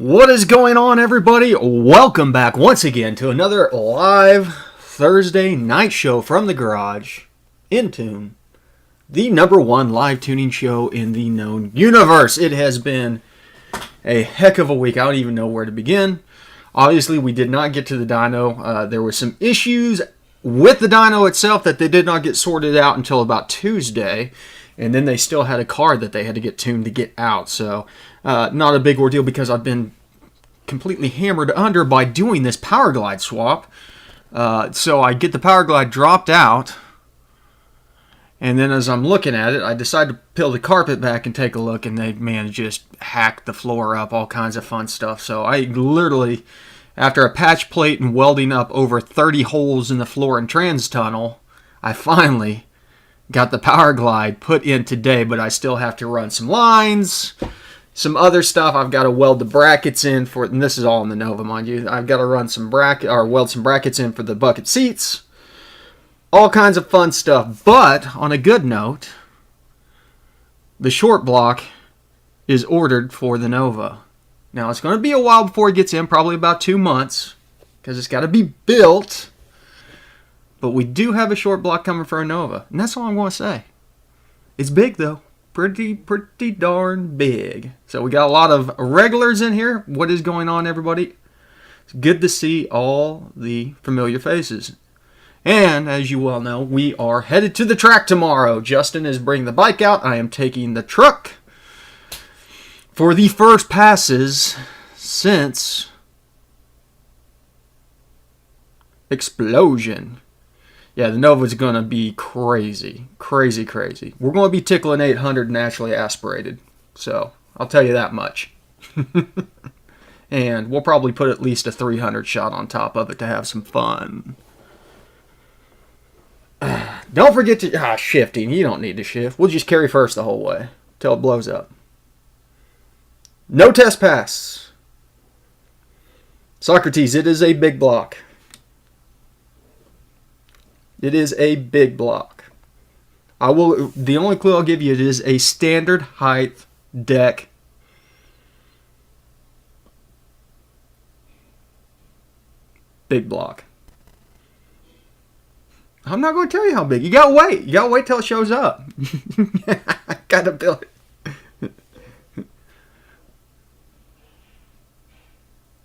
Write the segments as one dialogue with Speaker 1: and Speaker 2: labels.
Speaker 1: What is going on, everybody? Welcome back once again to another live Thursday night show from the garage in tune. The #1 live tuning show in the known universe. It has been a heck of a week. I don't even know where to begin. Obviously, we did not get to the dyno. There were some issues with the dyno itself that they did not get sorted out until about Tuesday. And then they still had a card that they had to get tuned to get out. So, not a big ordeal because I've been completely hammered under by doing this power glide swap. So I get the power glide dropped out. And then as I'm looking at it, I decide to peel the carpet back and take a look. And they, man, just hacked the floor up, all kinds of fun stuff. So I literally, after a patch plate and welding up over 30 holes in the floor and trans tunnel, I finally got the power glide put in today, but I still have to run some lines, some other stuff. I've got to weld the brackets in for, and this is all in the Nova, mind you. I've got to run some weld some brackets in for the bucket seats. All kinds of fun stuff. But on a good note, the short block is ordered for the Nova. Now it's going to be a while before it gets in, probably about 2 months, because it's got to be built. But we do have a short block coming for a Nova. And that's all I'm going to say. It's big, though. Pretty darn big. So we got a lot of regulars in here. What is going on, everybody? It's good to see all the familiar faces. And, as you well know, we are headed to the track tomorrow. Justin is bringing the bike out. I am taking the truck for the first passes since Explosion. Yeah, the Nova's going to be crazy. Crazy. We're going to be tickling 800 naturally aspirated. So, I'll tell you that much. And we'll probably put at least a 300 shot on top of it to have some fun. Don't forget to... shifting. You don't need to shift. We'll just carry first the whole way till it blows up. No test pass. Socrates, it is a big block. It is a big block. The only clue I'll give you, it is a standard height deck. Big block. I'm not going to tell you how big. You got to wait. You got to wait till it shows up. I got to build it.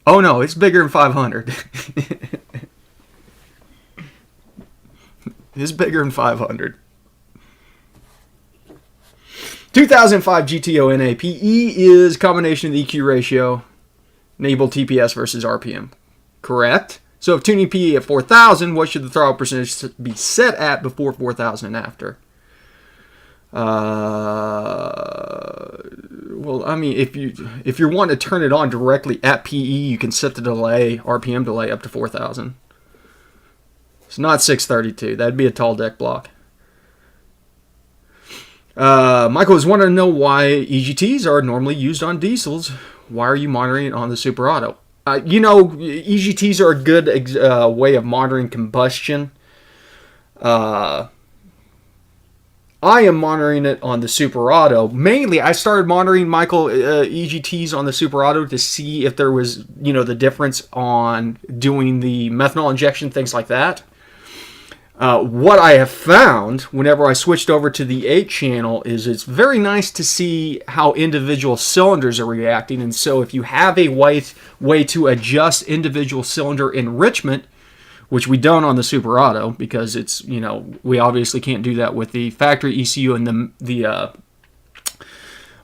Speaker 1: Oh no, it's bigger than 500. It's bigger than 500. 2005 GTO NAPE is combination of the EQ ratio, enable TPS versus RPM. Correct? So if tuning PE at 4,000, what should the throttle percentage be set at before 4,000 and after? Well, I mean, if you're wanting to turn it on directly at PE, you can set the delay, RPM delay, up to 4,000. It's not 632. That'd be a tall deck block. Michael was wanting to know why EGTs are normally used on diesels. Why are you monitoring it on the Super Auto? EGTs are a good way of monitoring combustion. I am monitoring it on the Super Auto. Mainly, I started monitoring, Michael, EGTs on the Super Auto to see if there was, the difference on doing the methanol injection, things like that. What I have found whenever I switched over to the 8-channel is it's very nice to see how individual cylinders are reacting. And so if you have a way to adjust individual cylinder enrichment, which we don't on the Super Auto because it's, we obviously can't do that with the factory ECU and the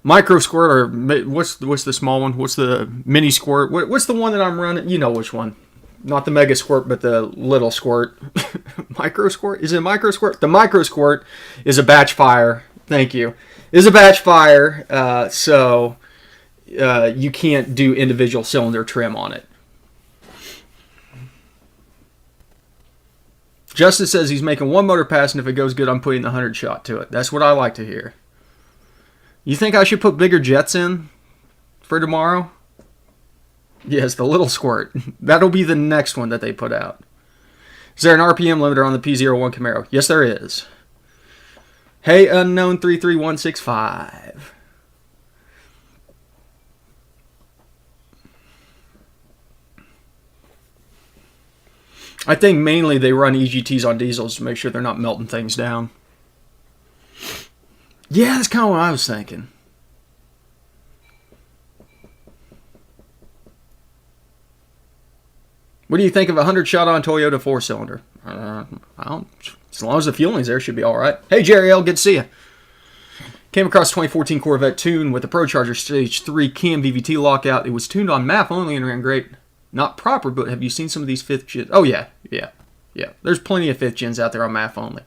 Speaker 1: micro squirt, or what's the small one? What's the mini squirt? What's the one that I'm running? You know which one. Not the mega squirt, but the little squirt. Micro squirt? Is it micro squirt? The micro squirt is a batch fire. Thank you. Is a batch fire, so you can't do individual cylinder trim on it. Justin says he's making one motor pass, and if it goes good, I'm putting the 100 shot to it. That's what I like to hear. You think I should put bigger jets in for tomorrow? Yes, the little squirt. That'll be the next one that they put out. Is there an RPM limiter on the P01 Camaro? Yes, there is. Hey, unknown 33165. I think mainly they run EGTs on diesels to make sure they're not melting things down. Yeah, that's kind of what I was thinking. What do you think of a 100 shot-on Toyota 4-cylinder? I don't, as long as the fueling's there, should be all right. Hey, Jerry L., good to see you. Came across a 2014 Corvette tune with the ProCharger Stage 3 cam VVT lockout. It was tuned on MAF only and ran great. Not proper, but have you seen some of these 5th gens? Oh, yeah. There's plenty of 5th gens out there on MAF only.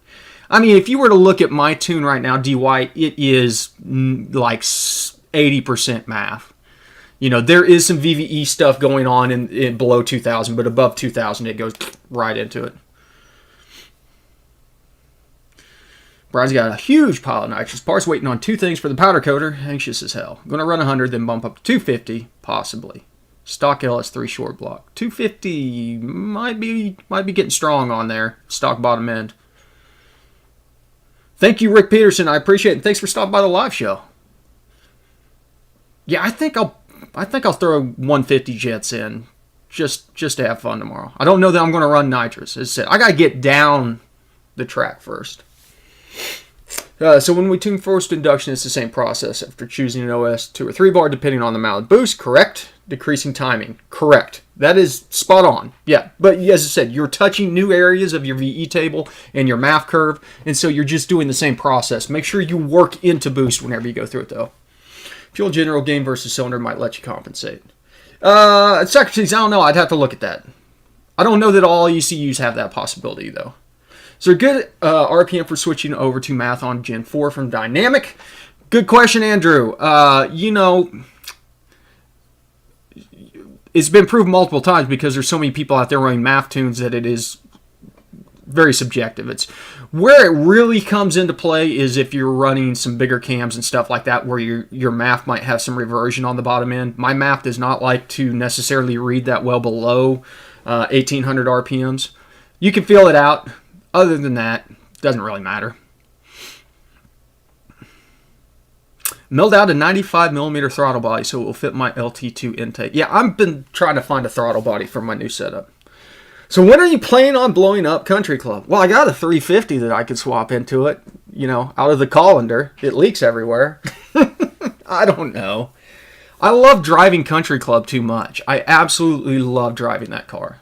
Speaker 1: I mean, if you were to look at my tune right now, DY, it is like 80% MAF. You know, there is some VVE stuff going on in below 2,000, but above 2,000, it goes right into it. Brian's got a huge pile of nitrous parts waiting on 2 things for the powder coater. Anxious as hell. Going to run 100, then bump up to 250, possibly. Stock LS3 short block. 250 might be getting strong on there. Stock bottom end. Thank you, Rick Peterson. I appreciate it. Thanks for stopping by the live show. Yeah, I think I'll throw 150 jets in just to have fun tomorrow. I don't know that I'm going to run nitrous. As I said, I got to get down the track first. So when we tune forced induction, it's the same process after choosing an OS 2 or 3 bar, depending on the amount of boost. Correct. Decreasing timing. Correct. That is spot on. Yeah, but as I said, you're touching new areas of your VE table and your MAF curve, and so you're just doing the same process. Make sure you work into boost whenever you go through it, though. Fuel general gain versus cylinder might let you compensate. Socrates, I don't know. I'd have to look at that. I don't know that all ECUs have that possibility, though. Is there a good RPM for switching over to math on Gen 4 from Dynamic? Good question, Andrew. You know, it's been proved multiple times because there's so many people out there running math tunes that it is very subjective. It's where it really comes into play is if you're running some bigger cams and stuff like that where your math might have some reversion on the bottom end. My math does not like to necessarily read that well below 1800 RPMs. You can feel it out. Other than that, doesn't really matter. Milled out a 95mm throttle body so it will fit my LT2 intake. Yeah, I've been trying to find a throttle body for my new setup. So when are you planning on blowing up Country Club? Well, I got a 350 that I could swap into it. You know, out of the colander. It leaks everywhere. I don't know. I love driving Country Club too much. I absolutely love driving that car.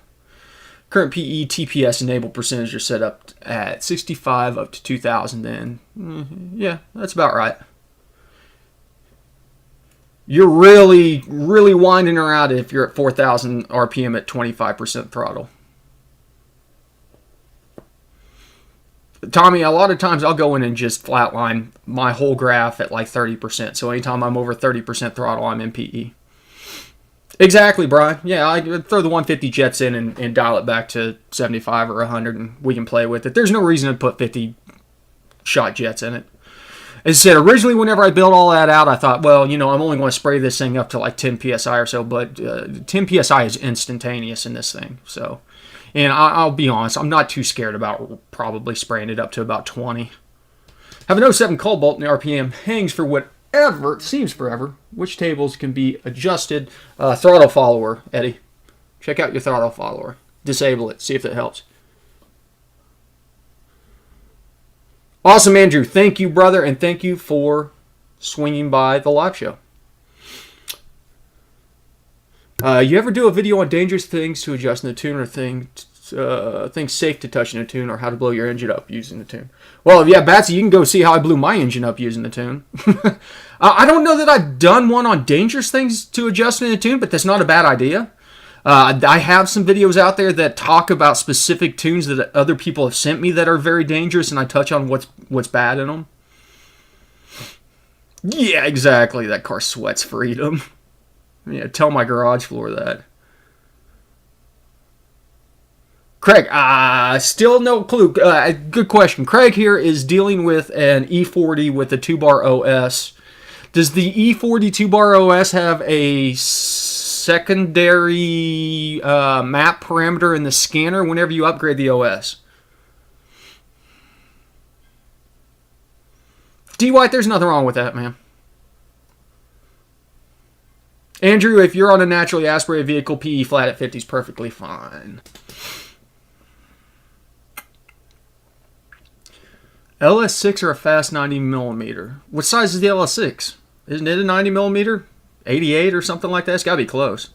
Speaker 1: Current PE TPS enabled percentage are set up at 65 up to 2,000 then. Yeah, that's about right. You're really, really winding her out if you're at 4,000 RPM at 25% throttle. Tommy, a lot of times I'll go in and just flatline my whole graph at like 30%. So anytime I'm over 30% throttle, I'm in PE. Exactly, Brian. Yeah, I throw the 150 jets in and dial it back to 75 or 100 and we can play with it. There's no reason to put 50 shot jets in it. As I said, originally whenever I built all that out, I thought, well, you know, I'm only going to spray this thing up to like 10 PSI or so, but 10 PSI is instantaneous in this thing. So, and I'll be honest, I'm not too scared about probably spraying it up to about 20. Have an 07 Cobalt and the RPM hangs for whatever, it seems forever, which tables can be adjusted. Throttle follower, Eddie. Check out your throttle follower. Disable it, see if it helps. Awesome, Andrew. Thank you, brother, and thank you for swinging by the live show. You ever do a video on dangerous things to adjust in the tune or things safe to touch in a tune or how to blow your engine up using the tune? Well, yeah, Batsy, you can go see how I blew my engine up using the tune. I don't know that I've done one on dangerous things to adjust in a tune, but that's not a bad idea. I have some videos out there that talk about specific tunes that other people have sent me that are very dangerous, and I touch on what's bad in them. Yeah, exactly. That car sweats freedom. Yeah, tell my garage floor that. Craig, still no clue. Good question. Craig here is dealing with an E40 with a 2-bar OS. Does the E40 2-bar OS have a secondary map parameter in the scanner whenever you upgrade the OS? D-White, there's nothing wrong with that, man. Andrew, if you're on a naturally aspirated vehicle, PE flat at 50 is perfectly fine. LS6 or a fast 90 millimeter? What size is the LS6? Isn't it a 90 millimeter? 88 or something like that? It's got to be close.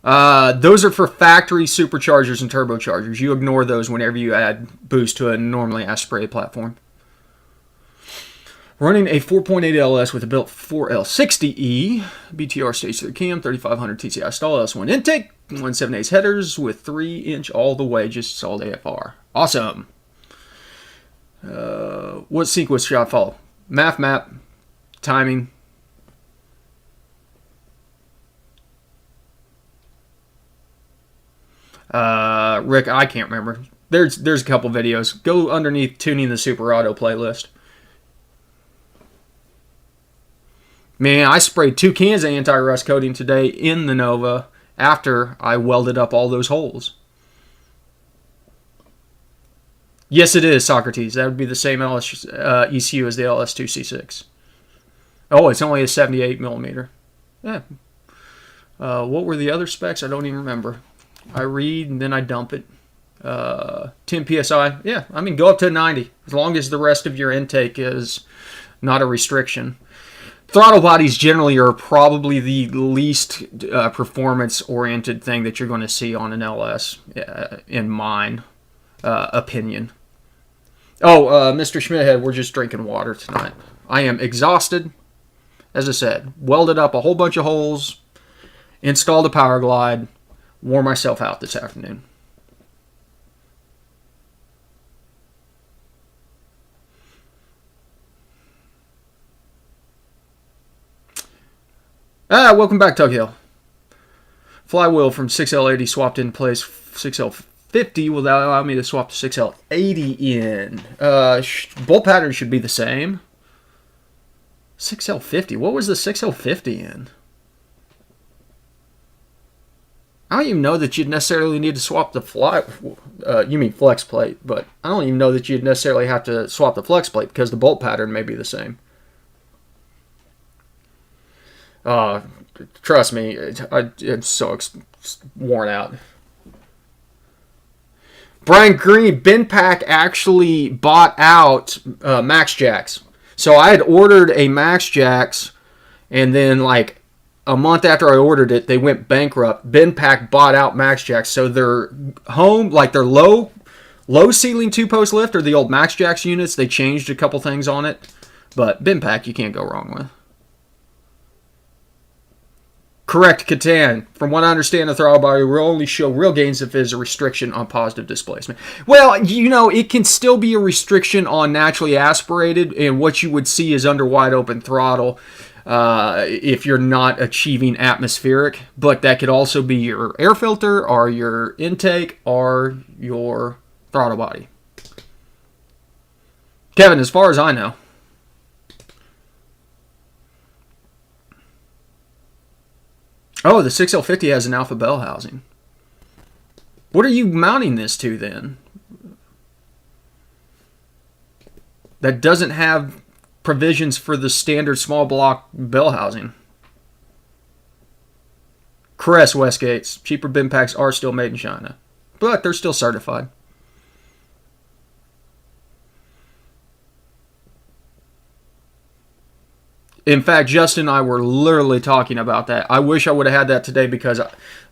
Speaker 1: Those are for factory superchargers and turbochargers. You ignore those whenever you add boost to a normally aspirated platform. Running a 4.8 LS with a built 4L60E, BTR stage 3 cam, 3500 TCI stall, LS1 intake, 178 headers with 3-inch all the way, just solid AFR. Awesome. What sequence should I follow? Map, timing. Rick, I can't remember. There's a couple videos. Go underneath Tuning the Super Auto playlist. Man, I sprayed 2 cans of anti-rust coating today in the Nova after I welded up all those holes. Yes, it is, Socrates. That would be the same LS, ECU as the LS2C6. Oh, it's only a 78 millimeter. Yeah. What were the other specs? I don't even remember. I read and then I dump it. 10 PSI. Yeah, I mean, go up to 90. As long as the rest of your intake is not a restriction. Throttle bodies generally are probably the least performance-oriented thing that you're going to see on an LS, in mine opinion. Oh, Mr. Schmidhead, we're just drinking water tonight. I am exhausted. As I said, welded up a whole bunch of holes, installed a power glide, wore myself out this afternoon. Welcome back, Tug Hill. Flywheel from 6L80 swapped in place 6L50 will allow me to swap to 6L80 in. Bolt pattern should be the same. 6L50. What was the 6L50 in? I don't even know that you'd necessarily need to swap the you mean flex plate, but I don't even know that you'd necessarily have to swap the flex plate because the bolt pattern may be the same. Trust me, I'm so worn out. Brian Green, BenPack actually bought out Max Jacks. So I had ordered a Max Jacks, and then like a month after I ordered it, they went bankrupt. BenPack bought out Max Jacks, so their home, like their low ceiling 2-post lift, or the old Max Jacks units, they changed a couple things on it. But BenPack, you can't go wrong with. Correct, Catan. From what I understand, the throttle body will only show real gains if there's a restriction on positive displacement. Well, you know, it can still be a restriction on naturally aspirated, and what you would see is under wide open throttle if you're not achieving atmospheric. But that could also be your air filter, or your intake, or your throttle body. Kevin, as far as I know. Oh, the 6L50 has an alpha bell housing. What are you mounting this to then? That doesn't have provisions for the standard small block bell housing. Crest Westgates. Cheaper BenPacks are still made in China, but they're still certified. In fact, Justin and I were literally talking about that. I wish I would have had that today, because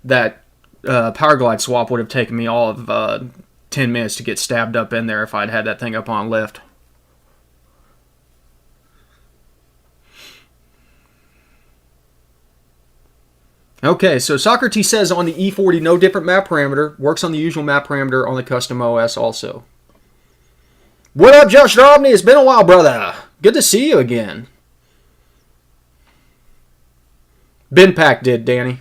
Speaker 1: that power glide swap would have taken me all of 10 minutes to get stabbed up in there if I'd had that thing up on lift. Okay, so Socrates says on the E40, no different map parameter. Works on the usual map parameter on the custom OS also. What up, Josh Robney? It's been a while, brother. Good to see you again. BenPack did, Danny.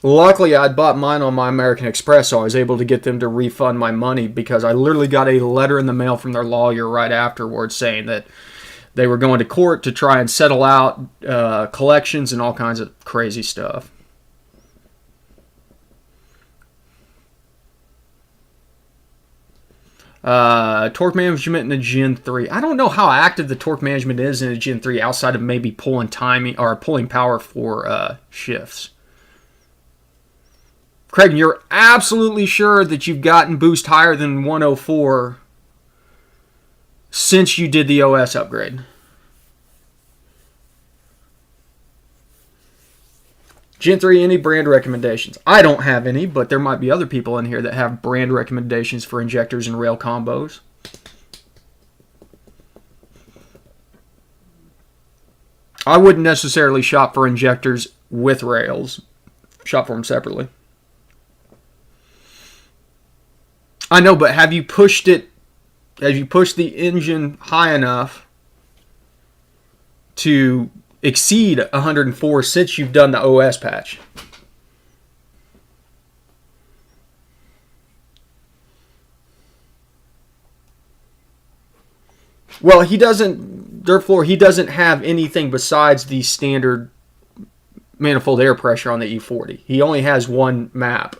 Speaker 1: Luckily, I'd bought mine on my American Express, so I was able to get them to refund my money, because I literally got a letter in the mail from their lawyer right afterwards saying that they were going to court to try and settle out collections and all kinds of crazy stuff. Torque management in the Gen 3. I don't know how active the torque management is in a Gen 3 outside of maybe pulling timing or pulling power for shifts. Craig, you're absolutely sure that you've gotten boost higher than 104 since you did the OS upgrade? Gen 3, any brand recommendations? I don't have any, but there might be other people in here that have brand recommendations for injectors and rail combos. I wouldn't necessarily shop for injectors with rails. Shop for them separately. I know, but have you pushed it? Have you pushed the engine high enough to exceed 104 since you've done the OS patch? Well, he doesn't, dirt floor, he doesn't have anything besides the standard manifold air pressure on the E40. He only has one map.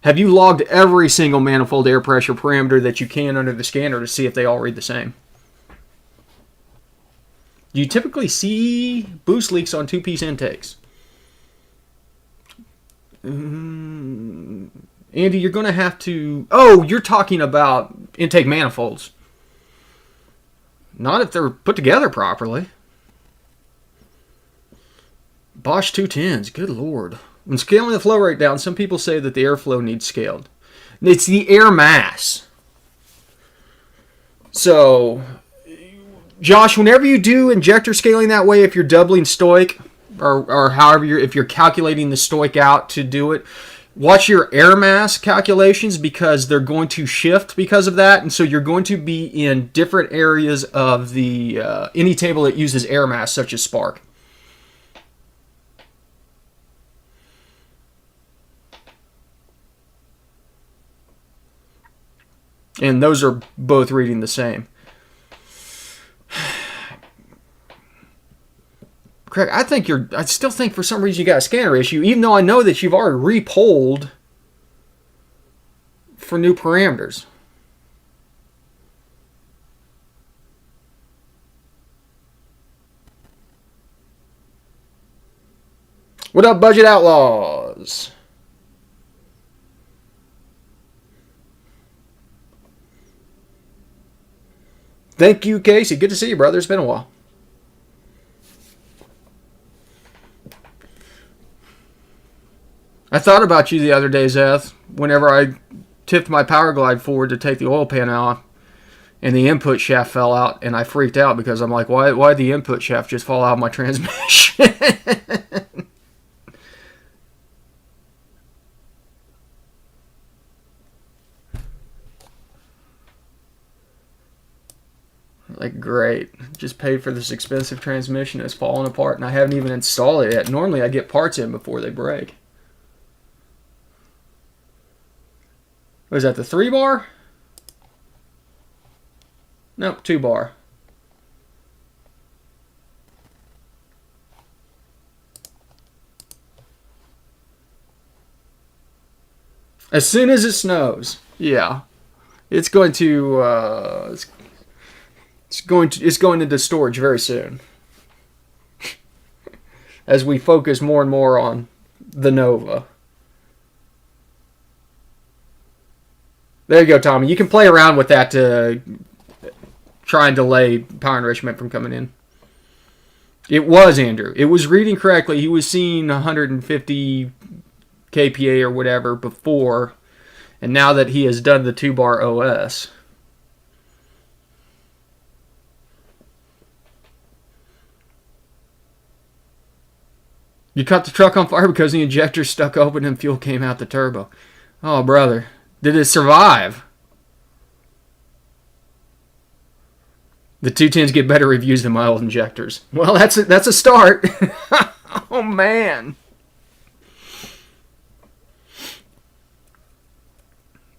Speaker 1: Have you logged every single manifold air pressure parameter that you can under the scanner to see if they all read the same? Do you typically see boost leaks on two-piece intakes? Andy, you're going to have to... Oh, you're talking about intake manifolds. Not if they're put together properly. Bosch 210s, good lord. When scaling the flow rate down, some people say that the airflow needs scaled. It's the air mass. So, Josh, whenever you do injector scaling that way, if you're doubling stoic, or however if you're calculating the stoic out to do it, watch your air mass calculations because they're going to shift because of that. And so you're going to be in different areas of the any table that uses air mass, such as Spark. And those are both reading the same. Craig, I still think for some reason you got a scanner issue, even though I know that you've already re-polled for new parameters. What up, Budget Outlaws? Thank you, Casey. Good to see you, brother. It's been a while. I thought about you the other day, Zeth, whenever I tipped my power glide forward to take the oil pan out, and the input shaft fell out, and I freaked out because I'm like, why did the input shaft just fall out of my transmission? Like, great. Just paid for this expensive transmission. It's falling apart, and I haven't even installed it yet. Normally, I get parts in before they break. Was that the 3-bar? Nope, 2-bar. As soon as it snows, yeah, it's going to it's going into storage very soon. As we focus more and more on the Nova. There you go, Tommy. You can play around with that to try and delay power enrichment from coming in. It was, Andrew. It was reading correctly. He was seeing 150 kPa or whatever before, and now that he has done the 2-bar OS. You caught the truck on fire because the injector stuck open and fuel came out the turbo. Oh, brother. Did it survive? The 210s get better reviews than my old injectors. Well, that's a start. Oh, man.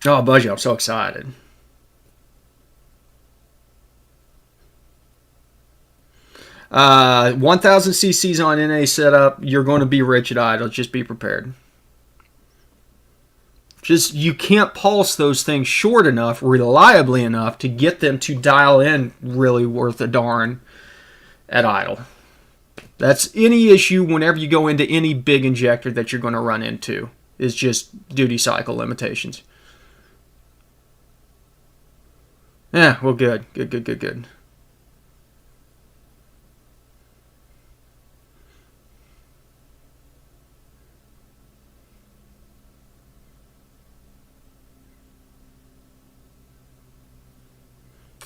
Speaker 1: Oh, Buzzy, I'm so excited. Uh, 1,000 cc's on NA setup. You're going to be rich at idle. Just be prepared. Just, you can't pulse those things short enough, reliably enough, to get them to dial in really worth a darn at idle. That's any issue whenever you go into any big injector that you're going to run into, is just duty cycle limitations. Yeah, well, good. Good.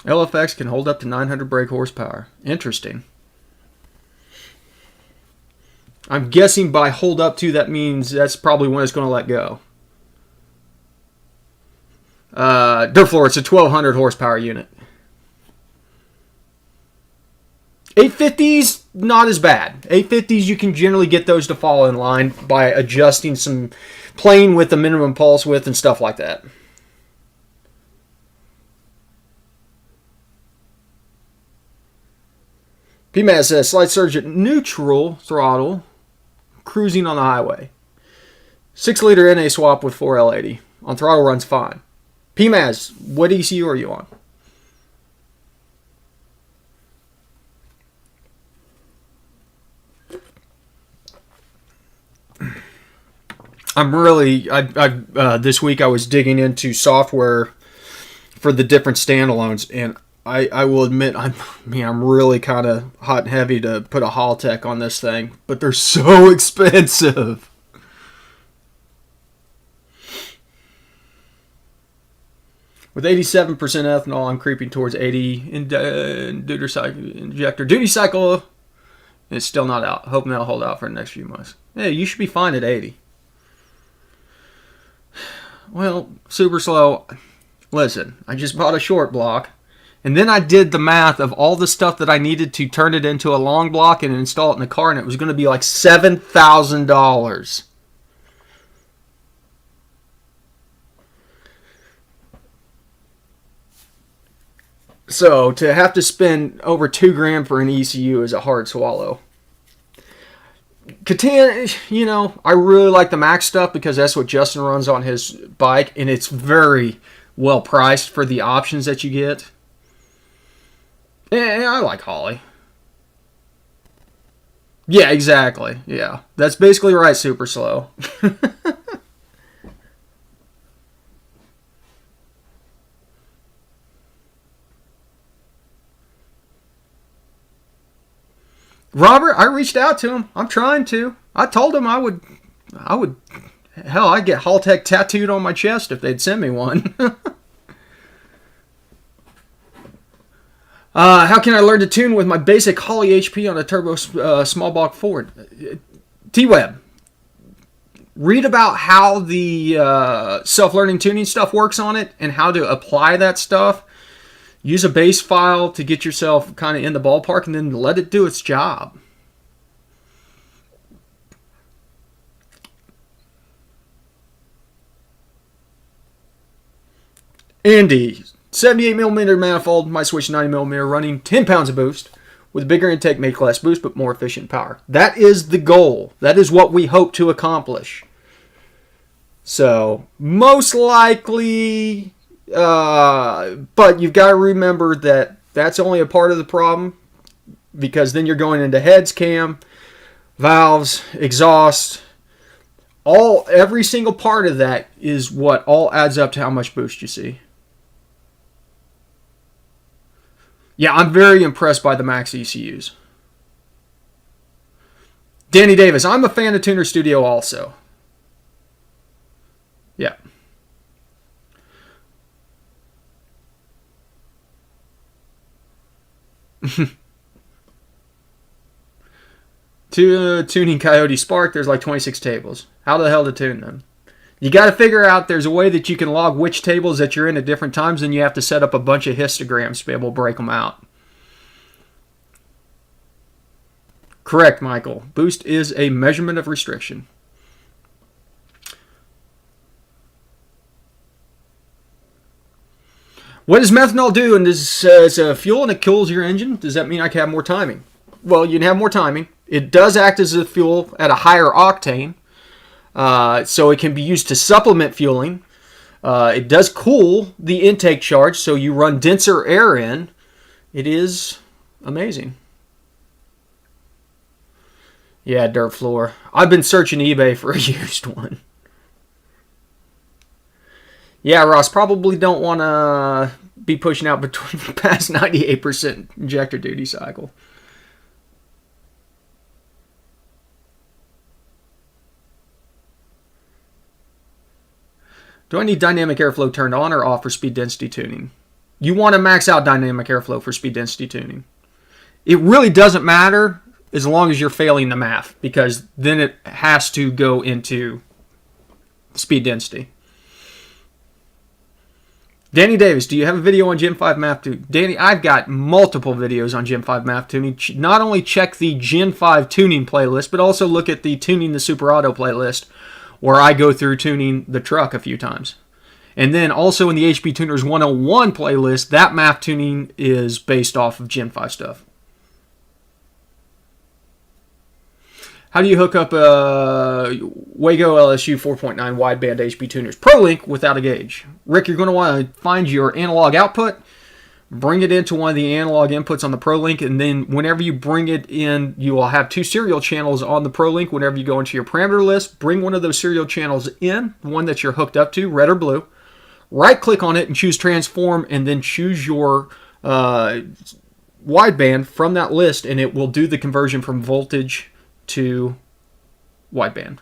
Speaker 1: LFX can hold up to 900 brake horsepower. Interesting. I'm guessing by hold up to, that means that's probably when it's going to let go. Durafloor, it's a 1200 horsepower unit. 850s, not as bad. 850s, you can generally get those to fall in line by adjusting some, playing with the minimum pulse width and stuff like that. PMAS says, slight surge at neutral throttle, cruising on the highway. 6-liter NA swap with 4L80. On throttle runs fine. PMAS, what ECU are you on? This week I was digging into software for the different standalones, and I will admit, I'm really kind of hot and heavy to put a Haltech on this thing, but they're so expensive. With 87% ethanol, I'm creeping towards 80 in injector. Duty cycle is still not out. Hoping that'll hold out for the next few months. Hey, you should be fine at 80. Well, super slow. Listen, I just bought a short block, and then I did the math of all the stuff that I needed to turn it into a long block and install it in the car, and it was going to be like $7,000. So to have to spend over $2,000 for an ECU is a hard swallow. Catan, I really like the Max stuff because that's what Justin runs on his bike, and it's very well priced for the options that you get. And I like Holly. Yeah, exactly. Yeah, that's basically right. Super slow. Robert, I reached out to him. I'm trying to. I told him I would. Hell, I'd get Haltech tattooed on my chest if they'd send me one. How can I learn to tune with my basic Holly HP on a turbo small block Ford? T-Web. Read about how the self-learning tuning stuff works on it and how to apply that stuff. Use a base file to get yourself kind of in the ballpark and then let it do its job. Andy, 78mm manifold, might switch 90mm running 10 pounds of boost with bigger intake, made less boost, but more efficient power. That is the goal. That is what we hope to accomplish. So, most likely... but you've got to remember that that's only a part of the problem, because then you're going into heads, cam, valves, exhaust. Every single part of that is what all adds up to how much boost you see. Yeah, I'm very impressed by the Max ECUs. Danny Davis, I'm a fan of Tuner Studio also. Yeah. Tuning Coyote Spark, there's like 26 tables. How the hell to tune them? You got to figure out there's a way that you can log which tables that you're in at different times, and you have to set up a bunch of histograms to be able to break them out. Correct, Michael. Boost is a measurement of restriction. What does methanol do? And this is a fuel and it kills your engine. Does that mean I can have more timing? Well, you can have more timing. It does act as a fuel at a higher octane. So it can be used to supplement fueling. It does cool the intake charge, so you run denser air in. It is amazing. Yeah, dirt floor. I've been searching eBay for a used one. Yeah, Ross, probably don't want to be pushing out between past 98% injector duty cycle. Do I need dynamic airflow turned on or off for speed density tuning? You want to max out dynamic airflow for speed density tuning. It really doesn't matter as long as you're failing the math, because then it has to go into speed density. Danny Davis, do you have a video on Gen 5 math tuning? Danny, I've got multiple videos on Gen 5 math tuning. Not only check the Gen 5 tuning playlist, but also look at the Tuning the Super Auto playlist, where I go through tuning the truck a few times. And then also in the HP Tuners 101 playlist, that math tuning is based off of Gen 5 stuff. How do you hook up a Wago LSU 4.9 wideband HP Tuners ProLink without a gauge? Rick, you're going to want to find your analog output, bring it into one of the analog inputs on the ProLink, and then whenever you bring it in, you will have two serial channels on the ProLink. Whenever you go into your parameter list, bring one of those serial channels in, one that you're hooked up to, red or blue. Right-click on it and choose Transform, and then choose your wideband from that list, and it will do the conversion from voltage to wideband.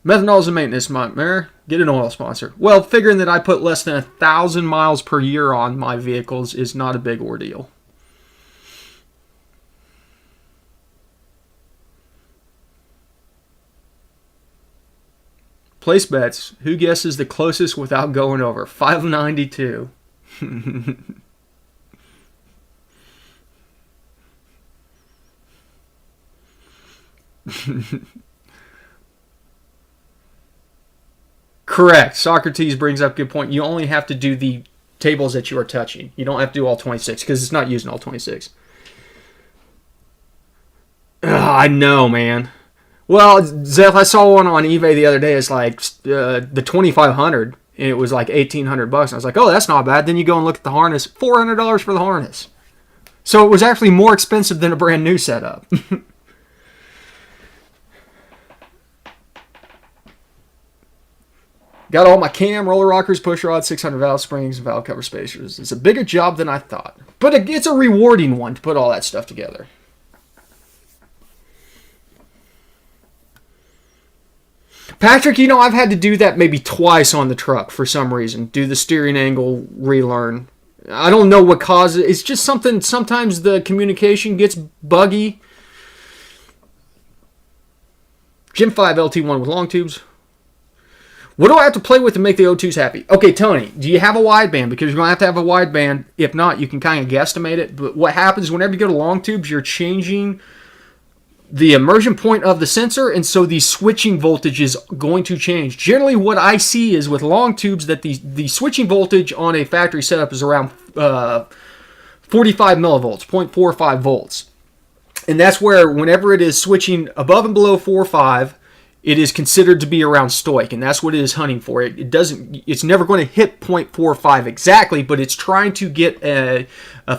Speaker 1: Methanol is a maintenance nightmare. Get an oil sponsor. Well, figuring that I put less than 1,000 miles per year on my vehicles is not a big ordeal. Place bets. Who guesses the closest without going over? 592. Correct. Socrates brings up a good point. You only have to do the tables that you are touching. You don't have to do all 26 because it's not using all 26. I know, man. Well, Zeph, I saw one on eBay the other day. It's like the 2500, and it was like $1,800. And I was like, oh, that's not bad. Then you go and look at the harness, $400 for the harness. So it was actually more expensive than a brand new setup. Got all my cam, roller rockers, push rods, 600 valve springs, and valve cover spacers. It's a bigger job than I thought. But it's a rewarding one to put all that stuff together. Patrick, you know, I've had to do that maybe twice on the truck for some reason. Do the steering angle relearn. I don't know what causes it. It's just something, sometimes the communication gets buggy. Gen 5 LT1 with long tubes. What do I have to play with to make the O2s happy? Okay, Tony, do you have a wideband? Because you're going to have a wideband. If not, you can kind of guesstimate it. But what happens whenever you go to long tubes, you're changing the immersion point of the sensor, and so the switching voltage is going to change. Generally, what I see is with long tubes that the switching voltage on a factory setup is around 45 millivolts, 0.45 volts. And that's where whenever it is switching above and below 4.5, it is considered to be around stoic, and that's what it is hunting for. It's never going to hit 0.45 exactly, but it's trying to get a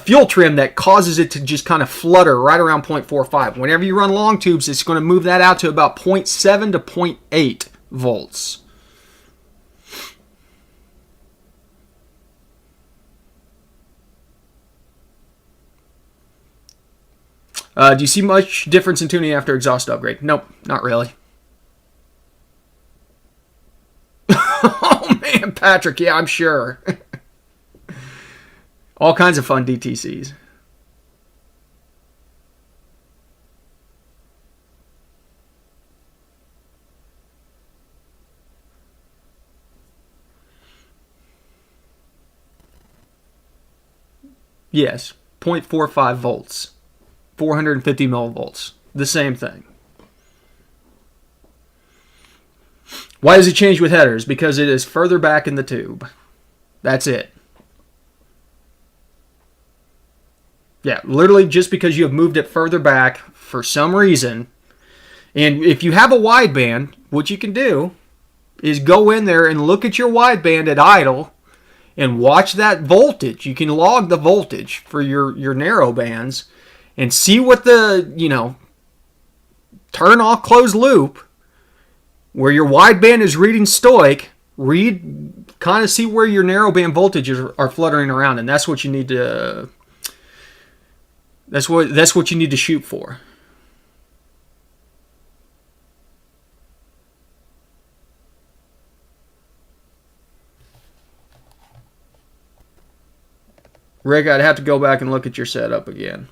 Speaker 1: fuel trim that causes it to just kind of flutter right around 0.45. Whenever you run long tubes, it's going to move that out to about 0.7 to 0.8 volts. Do you see much difference in tuning after exhaust upgrade? Nope, not really. Oh man, Patrick, yeah, I'm sure. All kinds of fun DTCs. Yes, 0.45 volts, 450 millivolts, the same thing. Why does it change with headers? Because it is further back in the tube. That's it. Yeah, literally just because you have moved it further back for some reason. And if you have a wideband, what you can do is go in there and look at your wideband at idle and watch that voltage. You can log the voltage for your narrow bands and see what the, turn off closed loop where your wideband is reading stoic. Kind of see where your narrowband voltages are fluttering around, and that's what you need to. That's what you need to shoot for. Rick, I'd have to go back and look at your setup again.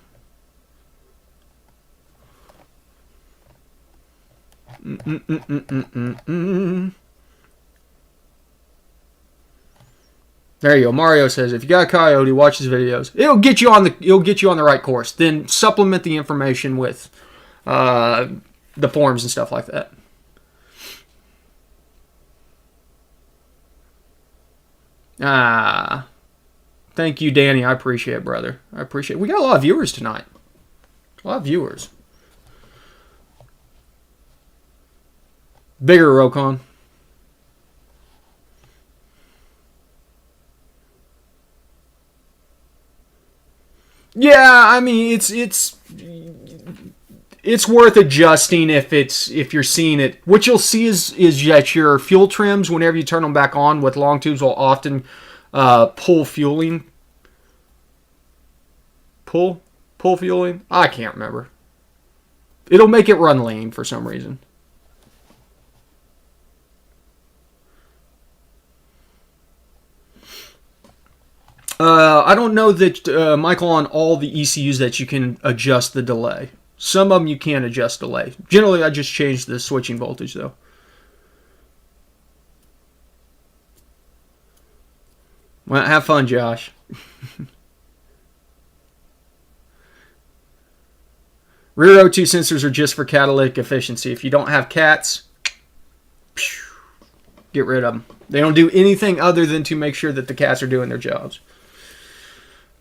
Speaker 1: There you go. Mario says, if you got a Coyote, watch his videos. It'll get you on the right course. Then supplement the information with the forums and stuff like that. Thank you, Danny. I appreciate it, brother. I appreciate it. We got a lot of viewers tonight. A lot of viewers. Bigger Rokon. Yeah, I mean it's worth adjusting if you're seeing it. What you'll see is that your fuel trims, whenever you turn them back on with long tubes, will often pull fueling. Pull fueling? I can't remember. It'll make it run lean for some reason. I don't know that, Michael, on all the ECUs that you can adjust the delay. Some of them you can adjust delay. Generally, I just change the switching voltage, though. Well, have fun, Josh. Rear O2 sensors are just for catalytic efficiency. If you don't have cats, get rid of them. They don't do anything other than to make sure that the cats are doing their jobs.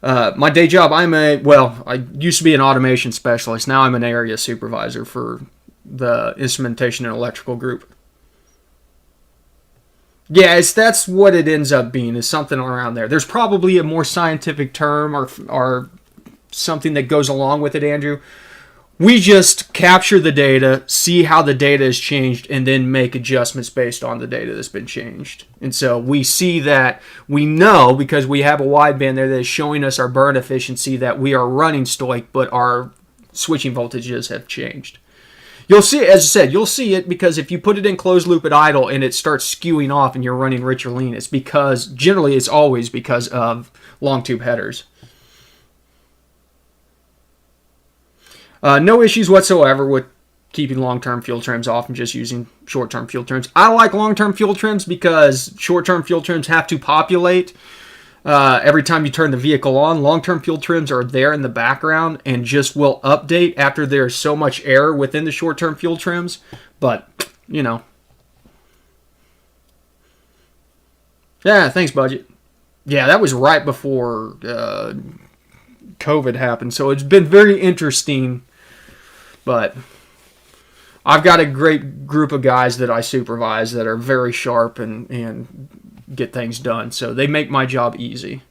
Speaker 1: My day job, I used to be an automation specialist. Now I'm an area supervisor for the instrumentation and electrical group. Yeah, that's what it ends up being, is something around there. There's probably a more scientific term or something that goes along with it, Andrew. We just capture the data, see how the data has changed, and then make adjustments based on the data that's been changed. And so we see that, we know, because we have a wideband there that is showing us our burn efficiency, that we are running stoic, but our switching voltages have changed. You'll see, as I said, you'll see it because if you put it in closed loop at idle and it starts skewing off and you're running rich or lean, it's because, generally it's always because of long tube headers. No issues whatsoever with keeping long-term fuel trims off and just using short-term fuel trims. I like long-term fuel trims because short-term fuel trims have to populate every time you turn the vehicle on. Long-term fuel trims are there in the background and just will update after there's so much error within the short-term fuel trims. But, Yeah, thanks, budget. Yeah, that was right before COVID happened, so it's been very interesting. But I've got a great group of guys that I supervise that are very sharp and get things done. So they make my job easy.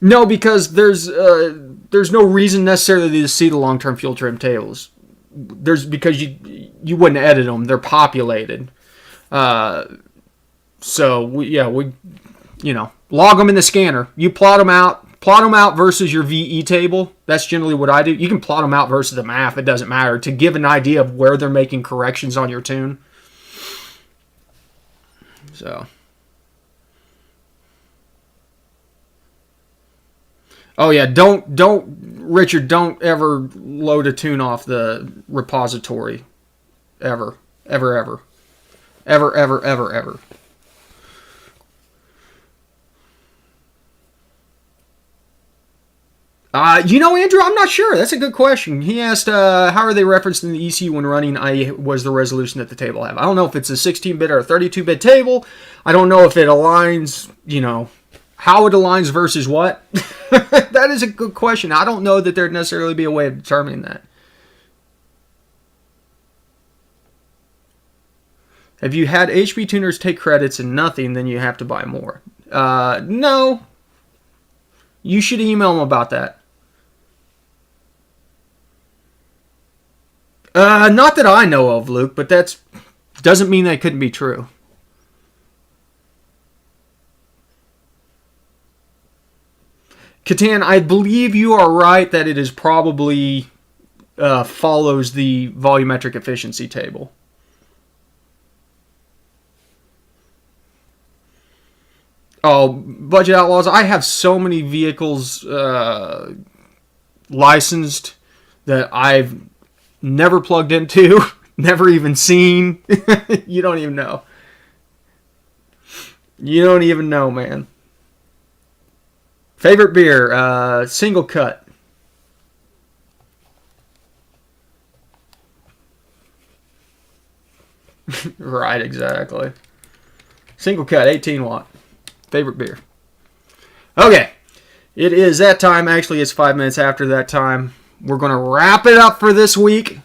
Speaker 1: No, because there's no reason necessarily to see the long-term fuel trim tables. Because you wouldn't edit them. They're populated. So we log them in the scanner. You plot them out versus your VE table. That's generally what I do. You can plot them out versus the MAF. It doesn't matter, to give an idea of where they're making corrections on your tune. So. Oh yeah, Richard, don't ever load a tune off the repository. Ever. Ever, ever. Ever, ever, ever, ever. Andrew, I'm not sure. That's a good question. He asked, how are they referenced in the ECU when running, i.e. was the resolution that the table have? I don't know if it's a 16-bit or a 32-bit table. I don't know if it aligns, how it aligns versus what. That is a good question. I don't know that there'd necessarily be a way of determining that. Have you had HP tuners take credits and nothing, then you have to buy more? No. You should email them about that. Not that I know of, Luke, but that doesn't mean that couldn't be true. Catan, I believe you are right that it is probably follows the volumetric efficiency table. Oh, Budget Outlaws, I have so many vehicles licensed that I've never plugged into, never even seen. You don't even know. You don't even know, man. Favorite beer, single cut. Right, exactly. Single cut, 18 watt. Favorite beer. Okay, it is that time. Actually, it's 5 minutes after that time. We're going to wrap it up for this week.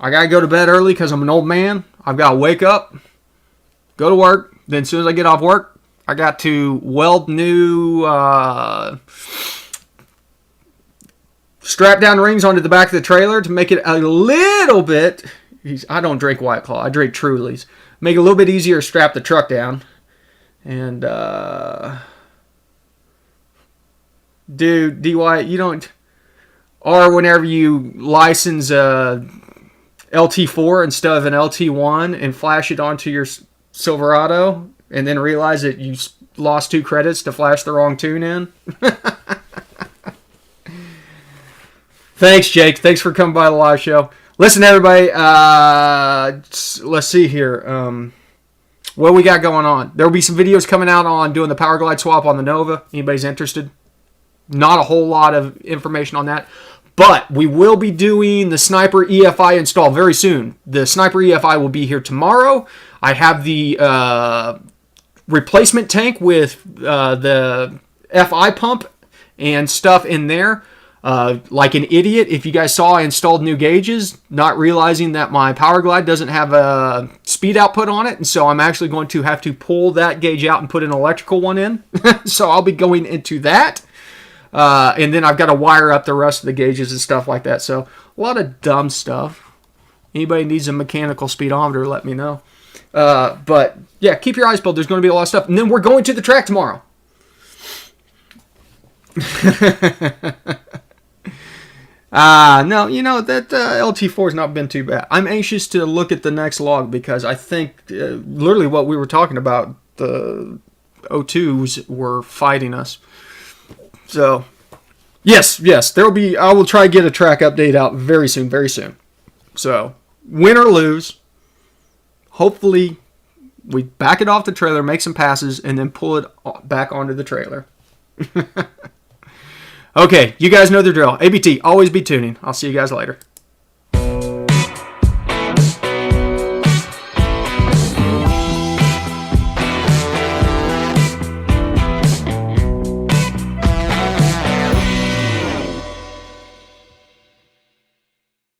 Speaker 1: I got to go to bed early because I'm an old man. I've got to wake up, go to work. Then as soon as I get off work, I got to weld new strap down rings onto the back of the trailer to make it a little bit. I don't drink White Claw. I drink Trulies. Make it a little bit easier to strap the truck down. And, dude, DY, you don't, or whenever you license a LT4 instead of an LT1 and flash it onto your Silverado and then realize that you lost 2 credits to flash the wrong tune in. Thanks, Jake. Thanks for coming by the live show. Listen, everybody, let's see here. What we got going on? There will be some videos coming out on doing the power glide swap on the Nova. Anybody's interested? Not a whole lot of information on that. But we will be doing the Sniper EFI install very soon. The Sniper EFI will be here tomorrow. I have the replacement tank with the FI pump and stuff in there. Like an idiot, if you guys saw, I installed new gauges, not realizing that my Power Glide doesn't have a speed output on it, and so I'm actually going to have to pull that gauge out and put an electrical one in. So I'll be going into that. And then I've got to wire up the rest of the gauges and stuff like that. So a lot of dumb stuff. Anybody needs a mechanical speedometer, let me know. But yeah, keep your eyes peeled. There's going to be a lot of stuff. And then we're going to the track tomorrow. No, you know, that LT4 has not been too bad. I'm anxious to look at the next log because I think literally what we were talking about, the O2s were fighting us. So, yes, there will be, I will try to get a track update out very soon. So, win or lose, hopefully we back it off the trailer, make some passes, and then pull it back onto the trailer. Okay, you guys know the drill. ABT, always be tuning. I'll see you guys later.